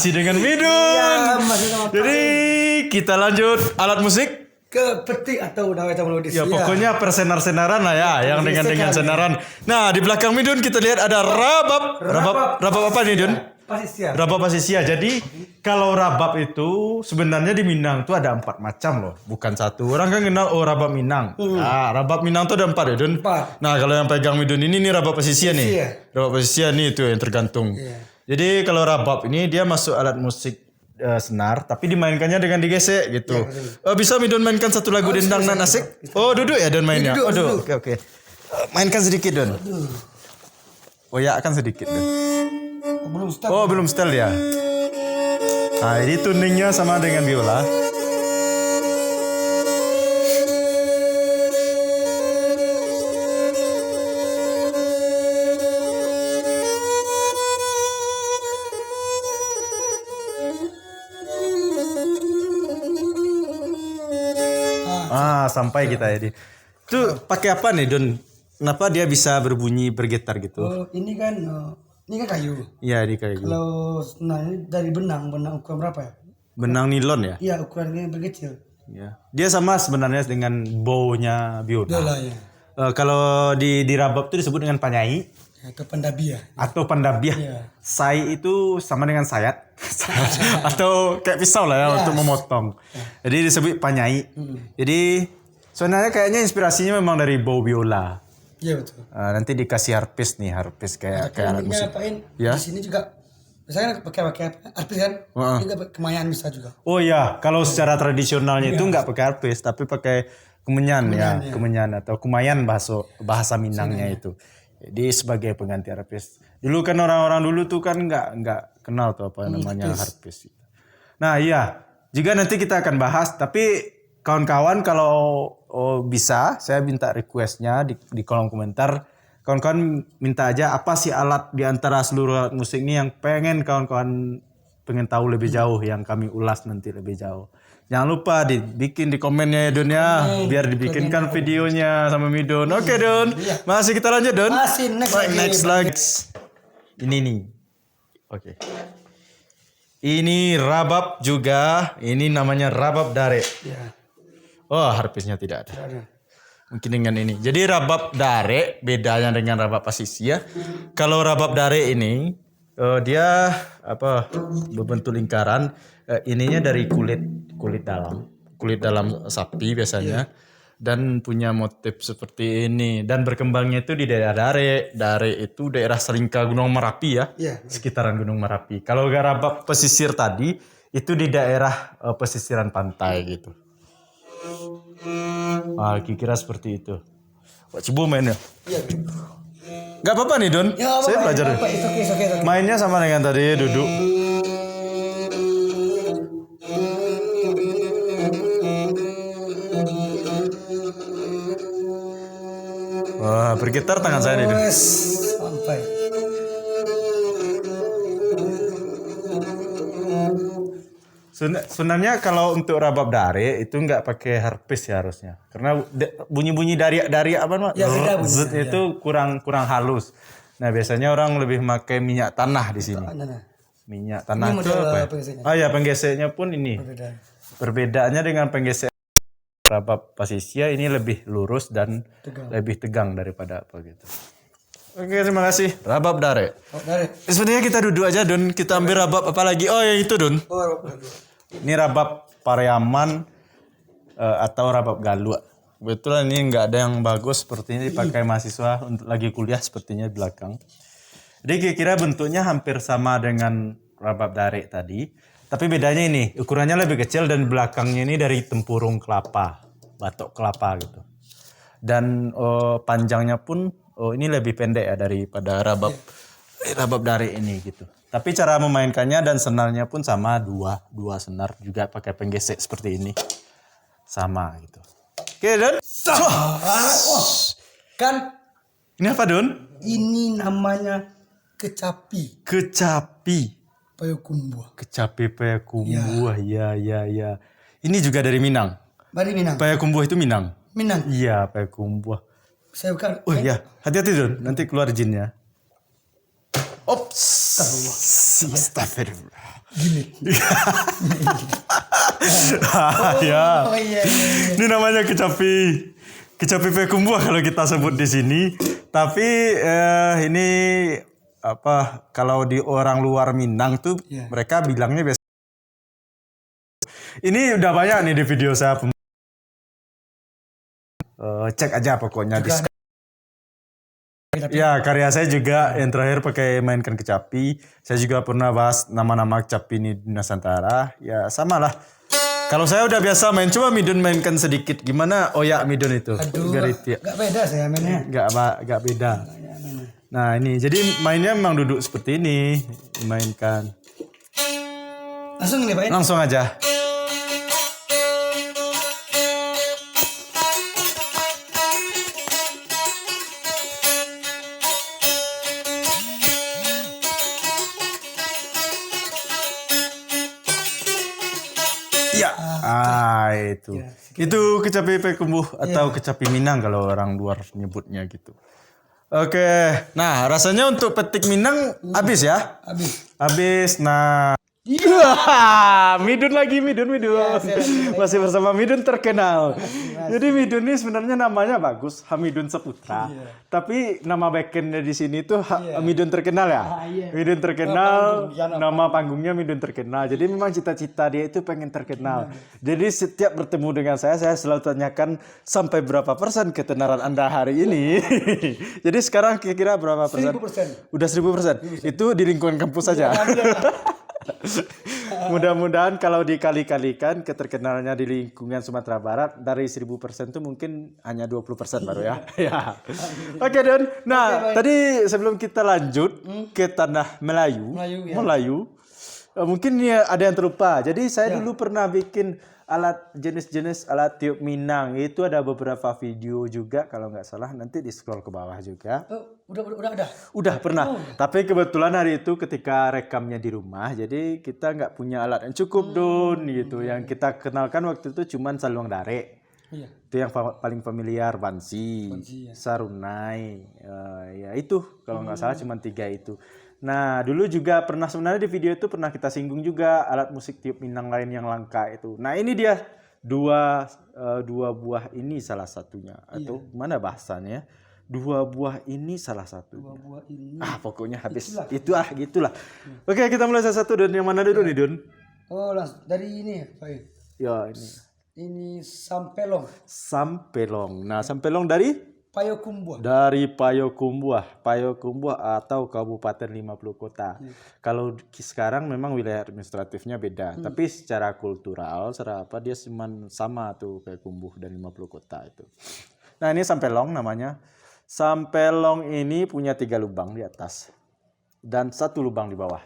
Masih dengan Midun. Iya, masih sama Jadi kita lanjut alat musik. ke petik atau udah melodis. Ya pokoknya persenar-senaran lah ya, yang dengan senaran. Nah di belakang Midun kita lihat ada rabab. Rabab apa nih Dun? Pasisia. Rabab pasisia. Jadi kalau rabab itu sebenarnya di Minang tuh ada 4 macam loh, bukan satu. Orang kan kenal rabab Minang. Nah, rabab Minang tuh ada 4 ya Dun. 4. Nah kalau yang pegang Midun ini nih rabab pasisia nih. Rabab pasisia nih itu yang tergantung. Jadi kalau rabab ini dia masuk alat musik senar, tapi dimainkannya dengan digesek gitu. Bisa Midun mainkan satu lagu dendang nan asik? Oh duduk ya Don mainnya. Duduk. Oke. Mainkan sedikit Don. Oh ya akan sedikit Don. Belum setel ya. Nah ini tuningnya sama dengan biola. Sampai kita jadi. Itu pakai apa nih Don? Kenapa dia bisa berbunyi bergetar gitu? Ini kan kayu. Iya di kayu. Kalau ini dari benang ukuran berapa ya? Benang nilon ya? Iya ukurannya berkecil. Iya. Dia sama sebenarnya dengan bownya biola. Ya. Kalau di rabab itu disebut dengan panyai. Atau pandabiah. Iya. Sai itu sama dengan sayat. Atau kayak pisau lah ya untuk memotong. Jadi disebut panyai. Jadi sebenarnya kayaknya inspirasinya memang dari bow biola. Iya betul. Nanti dikasih harpis kayak alat musik. Ya. Di sini juga misalnya pakai harpis kan? Juga kemenyan bisa juga. Oh iya, kalau secara tradisionalnya itu nggak pakai harpis, tapi pakai kemenyan ya, kemenyan atau kumayan bahasa Minangnya itu. Jadi sebagai pengganti harpis. Dulu kan orang-orang dulu tuh kan nggak kenal tuh apa namanya harpis. Nah iya, juga nanti kita akan bahas, tapi kawan-kawan kalau bisa saya minta requestnya di kolom komentar. Kawan-kawan minta aja apa sih alat di antara seluruh alat musik ini yang pengen kawan-kawan pengen tahu lebih jauh, yang kami ulas nanti lebih jauh. Jangan lupa dibikin di komennya ya Don ya, biar dibikinkan videonya sama Midun. Oke Don, masih kita lanjut Don. Masih next lagi. Ini nih, oke. Ini rabab juga, ini namanya rabab dare. Oh harpisnya tidak ada. Mungkin dengan ini. Jadi rabab dare bedanya dengan rabab pasisia. Kalau rabab dare ini dia berbentuk lingkaran. Ininya dari kulit dalam sapi biasanya, dan punya motif seperti ini, dan berkembangnya itu di daerah Dare itu daerah Salingka Gunung Merapi ya, sekitaran Gunung Merapi. Kalau rabab pesisir tadi itu di daerah pesisiran pantai gitu. Kira-kira seperti itu. Wah, coba mainnya. Gak apa-apa nih Don, saya belajar. Mainnya sama dengan tadi, duduk. Wah, bergetar tangan saya nih. Sampai. Sebenarnya kalau untuk rabab dare itu nggak pakai harpis ya harusnya, karena bunyi-bunyi dari apa namanya? Itu kurang halus. Nah biasanya orang lebih pakai minyak tanah di sini. Minyak tanah itu apa ya? Penggeseknya pun ini. Perbedaannya dengan penggesek rabab pasisia ini lebih lurus dan lebih tegang daripada apa gitu. Oke, terima kasih. Rabab dare. Sebenarnya kita duduk aja Don, kita ambil rabab apa lagi? Oh yang itu Don. Ini rabab Pariaman atau rabab Galua. Kebetulan ini nggak ada yang bagus, sepertinya dipakai mahasiswa untuk lagi kuliah sepertinya di belakang. Jadi kira-kira bentuknya hampir sama dengan rabab dare tadi. Tapi bedanya ini, ukurannya lebih kecil dan belakangnya ini dari tempurung kelapa, batok kelapa gitu. Dan panjangnya pun ini lebih pendek ya daripada rabab dare ini gitu. Tapi cara memainkannya dan senarnya pun sama, dua senar juga pakai penggesek seperti ini. Sama gitu. Oke Don. Kan ini apa Don? Ini namanya kecapi. Kecapi payakumbuh. Ya. Ini juga dari Minang. Payakumbuh itu Minang. Iya, payakumbuh. Saya bukan. Oh iya, hati-hati Don, nanti keluar jinnya. Ops. Astagfirullah. Ya. Oh iya. Ini namanya kecapi. Kecapi pekumbuh kalau kita sebut di sini. Tapi ini apa? Kalau di orang luar Minang tuh mereka bilangnya biasa. Ini udah banyak nih di video saya. Cek aja pokoknya di. Ya, karya saya juga yang terakhir pakai mainkan kecapi. Saya juga pernah bahas nama-nama kecapi ini di Nusantara. Ya, sama lah. Kalau saya udah biasa main, coba Midun mainkan sedikit. Gimana oyak Midun itu? Aduh, gak beda saya mainnya. Gak beda. Nah, ini. Jadi mainnya memang duduk seperti ini. Mainkan. Langsung ini Pak? Langsung aja. Ya, itu. Itu kecapi pekumbuh atau kecapi Minang kalau orang luar nyebutnya gitu. Oke, nah rasanya untuk petik Minang habis ya? Habis. Nah, Midun lagi, Midun. Masih bersama Midun terkenal. Jadi Midun ini sebenarnya namanya bagus, Hamidun Saputra. Tapi nama backendnya di sini tuh Midun terkenal ya. Midun terkenal, nama panggungnya Midun terkenal. Jadi memang cita-cita dia itu pengen terkenal. Jadi setiap bertemu dengan saya selalu tanyakan sampai berapa persen ketenaran Anda hari ini. Jadi sekarang kira-kira berapa persen? 1000%. Udah 1000%. Itu di lingkungan kampus saja. Mudah-mudahan kalau dikali-kalikan keterkenalannya di lingkungan Sumatera Barat dari 1000% itu mungkin hanya 20% baru ya. Ya. Oke Don. Nah, tadi sebelum kita lanjut ke tanah Melayu, mungkin ya ada yang terlupa. Jadi saya dulu pernah bikin jenis-jenis alat tiup Minang. Itu ada beberapa video juga kalau nggak salah, nanti di scroll ke bawah juga. Udah ada? Udah pernah. Tapi kebetulan hari itu ketika rekamnya di rumah, jadi kita nggak punya alat yang cukup Don gitu. Yang kita kenalkan waktu itu cuman saluang dare. Itu yang paling familiar, bansi, sarunai. Ya itu kalau nggak salah cuman 3 itu. Nah dulu juga pernah, sebenarnya di video itu pernah kita singgung juga alat musik tiup Minang lain yang langka itu. Nah ini dia dua buah ini salah satunya, atau mana bahasanya? 2 buah ini salah satunya. 2 buah ini. Pokoknya habis. Gitulah. Oke, kita mulai satu Don. Yang mana dulu nih Don? Oh langsung dari ini Pak. Ya ini. Ini Sampelong. Nah Sampelong dari? Payakumbuh. Dari Payakumbuh atau Kabupaten 50 Kota. Kalau sekarang memang wilayah administratifnya beda, tapi secara kultural, dia sama tuh Payakumbuh dan 50 Kota itu. Nah ini Sampelong namanya. Sampelong ini punya 3 lubang di atas dan 1 lubang di bawah,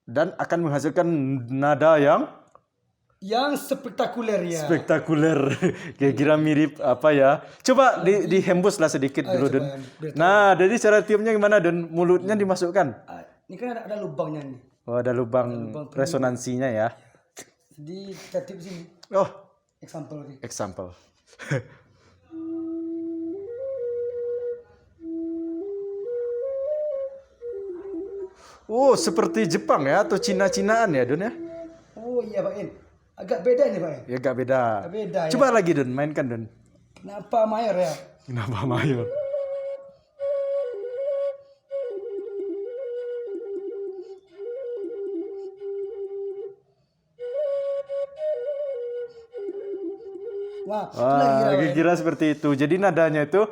dan akan menghasilkan nada yang spektakuler ya. Spektakuler. Kira-kira mirip apa ya? Coba dihembuslah sedikit dulu Don. Nah, jadi cara tiupnya gimana Don? Mulutnya dimasukkan. Ini kan ada lubangnya nih. Oh, ada lubang resonansinya ya. Jadi kita tiup sini. Oh, example. Oh, seperti Jepang ya atau Cina-Cinaan ya Don ya? Oh iya Pak In. Agak beda nih Pak In. Ya agak beda. Coba lagi Don, mainkan Don. Kenapa mayor ya? Kenapa mayor? Wah, kira seperti itu. Jadi nadanya itu,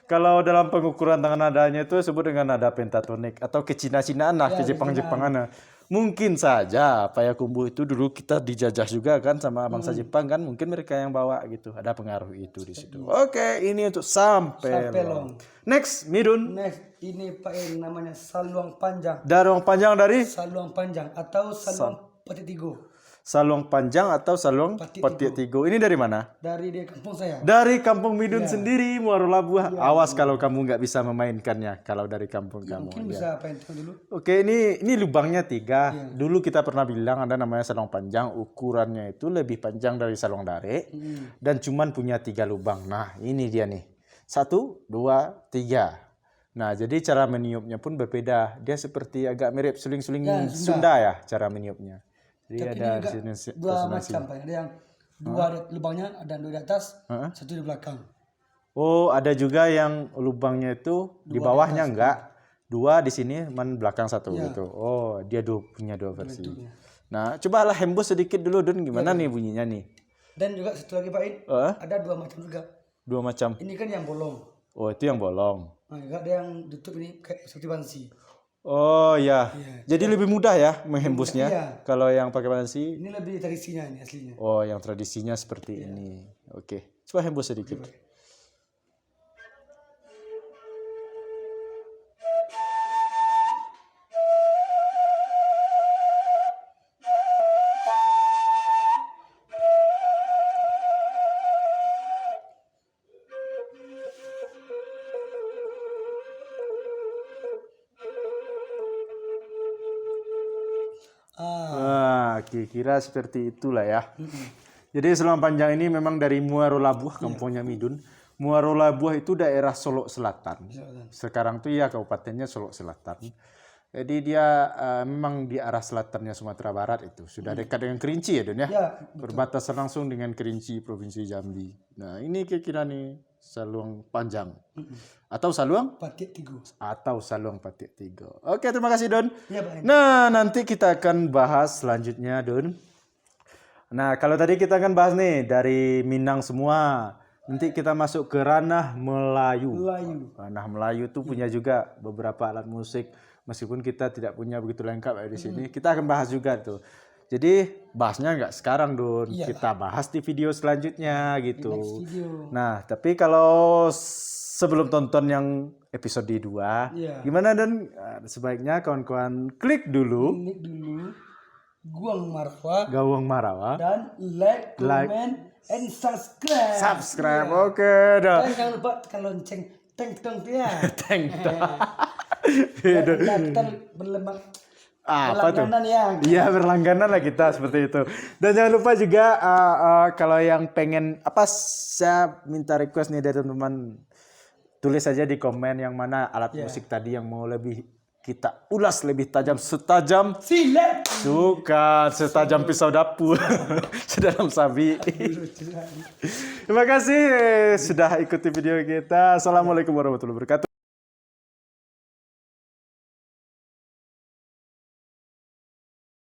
kalau dalam pengukuran tangan nadanya itu disebut dengan nada pentatonik atau ke-Cina-Cinaan lah, ke Jepang-Jepangan. Mungkin saja Payakumbuh itu dulu kita dijajah juga kan sama bangsa Jepang kan, mungkin mereka yang bawa gitu. Ada pengaruh itu di situ. Oke, ini untuk Sampelong. Next, Midun. Next, ini Pak In namanya Saluang Panjang. Saluang panjang dari? Saluang Panjang atau Saluang Patitigo. Saluang Panjang atau Saluang Patitigo. Ini dari mana? Dari kampung saya. Dari kampung Midun sendiri, Muaro Labuh. Awas kalau kamu nggak bisa memainkannya kalau dari kampung kamu. Mungkin bisa main dulu. Oke, ini lubangnya 3. Dulu kita pernah bilang ada namanya Saluang Panjang. Ukurannya itu lebih panjang dari Saluang Dare dan cuman punya 3 lubang. Nah, ini dia nih. 1, 2, 3. Nah, jadi cara meniupnya pun berbeda. Dia seperti agak mirip suling-suling Ya, Sunda ya cara meniupnya. Jadi Tapi ada ini juga dua macam Pak. Ada yang dua di lubangnya, ada dua di atas, satu di belakang. Oh, ada juga yang lubangnya itu di bawahnya enggak. Dua di sini, belakang satu gitu. Oh, dia punya dua versi. Nah, cobalah hembus sedikit dulu Dun, gimana nih bunyinya nih? Dan juga satu lagi Pak In, ada dua macam juga. Dua macam. Ini kan yang bolong. Oh, itu yang bolong. Nah, juga ada yang tutup ini kayak seperti bansi. Oh ya, jadi lebih mudah ya menghembusnya. Iya. Kalau yang pakai bansi. Ini lebih tradisinya ini aslinya. Oh, yang tradisinya seperti ini. Oke, coba hembus sedikit. Kira-kira seperti itulah ya. Jadi Selang Panjang ini memang dari Muaro Labuh, kampungnya Midun. Muaro Labuh itu daerah Solok Selatan. Sekarang tuh ya kabupatennya Solok Selatan. Jadi dia memang di arah selatannya Sumatera Barat itu. Sudah dekat dengan Kerinci ya Don ya? Berbatasan langsung dengan Kerinci, Provinsi Jambi. Nah ini kira-kira nih Saluang Panjang. Atau Saluang? Patik Tigo. Atau Saluang Patik Tigo. Oke, terima kasih Don. Ya, Pak. Nah, nanti kita akan bahas selanjutnya Don. Nah, kalau tadi kita akan bahas nih dari Minang semua. Nanti kita masuk ke ranah Melayu. Ranah Melayu itu punya juga beberapa alat musik. Meskipun kita tidak punya begitu lengkap di sini, kita akan bahas juga tuh. Jadi bahasnya nggak sekarang Don, kita bahas di video selanjutnya gitu. Nah, tapi kalau sebelum tonton yang episode 2, gimana Don? Sebaiknya kawan-kawan klik dulu. Gawang Marawa. Dan like, comment, and subscribe. Oke, dah. Dan jangan lupa tekan lonceng. Teng-teng ya. Teng-teng. Kita berlangganan ya. Iya, berlangganan lah kita seperti itu. Dan jangan lupa juga kalau yang pengen saya minta request nih dari teman-teman, tulis saja di komen yang mana alat musik tadi yang mau lebih kita ulas lebih tajam, setajam silet. Bukan setajam pisau dapur. Sedalam sabi. Terima kasih sudah ikuti video kita. Assalamualaikum warahmatullahi wabarakatuh.